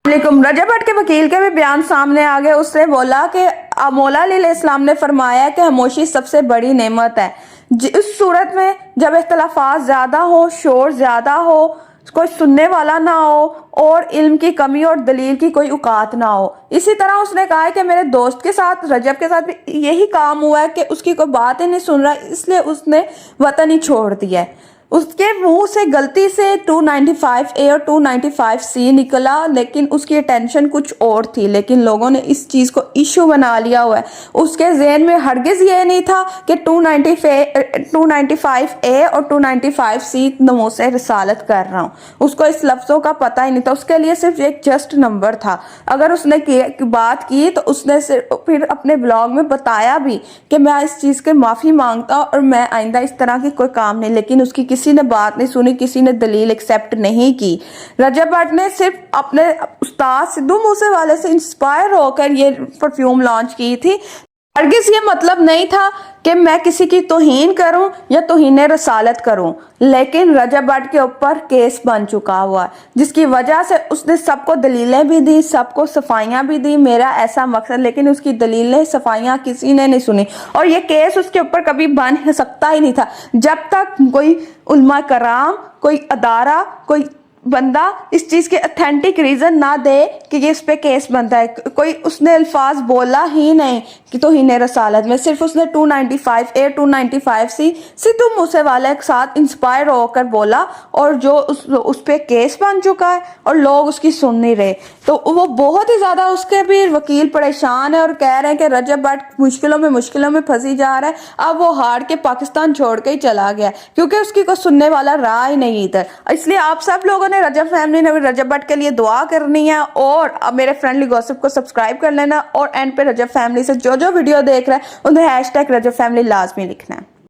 लेकिन रजब भट्ट के वकील के भी बयान सामने आ गए। उसने बोला कि मौला अली अलैहिस्सलाम ने फरमाया कि खामोशी सबसे बड़ी नेमत है। इस सूरत में जब इख्तलाफात ज़्यादा हो, शोर ज़्यादा हो, कोई सुनने वाला ना हो और इल्म की कमी और दलील की कोई औकात ना हो। इसी तरह उसने कहा है कि मेरे दोस्त के साथ, रजब के साथ भी यही काम हुआ है कि उसकी कोई बात ही नहीं सुन रहा, इसलिए उसने वतन ही छोड़ दिया है। उसके मुंह से गलती से 295A और 295C निकला, लेकिन उसकी अटेंशन कुछ और थी, लेकिन लोगों ने इस चीज़ को इशू बना लिया हुआ है। उसके ज़हन में हरगिज़ ये नहीं था कि 295A और 295C नमो से रिसालत कर रहा हूँ। उसको इस लफ्ज़ों का पता ही नहीं था, उसके लिए सिर्फ एक जस्ट नंबर था। अगर उसने बात की तो उसने फिर अपने ब्लॉग में बताया भी कि मैं इस चीज़ के माफ़ी मांगता हूँ और मैं आइंदा इस तरह की कोई काम नहीं, लेकिन उसकी किसी ने बात नहीं सुनी, किसी ने दलील एक्सेप्ट नहीं की। रजब भट्ट ने सिर्फ अपने उस्ताद सिद्धू मूसेवाले से इंस्पायर होकर ये परफ्यूम लॉन्च की थी। हरगिज़ ये मतलब नहीं था कि मैं किसी की तौहीन करूं या तौहीन रसालत करूं, लेकिन रजब भट्ट के ऊपर केस बन चुका हुआ है, जिसकी वजह से उसने सबको दलीलें भी दी, सबको सफाइयां भी दी, मेरा ऐसा मकसद, लेकिन उसकी दलीलें सफाइयां किसी ने नहीं सुनी और ये केस उसके ऊपर कभी बन सकता ही नहीं था जब तक कोई उलमा कराम, कोई अदारा, कोई बंदा इस चीज़ के अथेंटिक रीज़न ना दे कि ये इस पे केस बनता है। कोई उसने अल्फाज बोला ही नहीं कि तौहीन रसालत में, सिर्फ उसने 295A 295C सिद्धू मूसेवाले के साथ इंस्पायर होकर बोला और जो उस पे केस बन चुका है और लोग उसकी सुन नहीं रहे। तो वो बहुत ही ज़्यादा, उसके भी वकील परेशान है और कह रहे हैं कि रजब भट्ट मुश्किलों में फंसी जा रहा है। अब वो हार के पाकिस्तान छोड़ के ही चला गया क्योंकि उसकी कोई सुनने वाला रहा ही नहीं इधर। इसलिए आप सब लोगों ने, रजब फैमिली ने रजब भट्ट के लिए दुआ करनी है और अब मेरे फ्रेंडली गॉसिप को सब्सक्राइब कर लेना और एंड पे रजब फैमिली से जो जो वीडियो देख रहा है उन्हें #रजब फैमिली लाजमी लिखना है।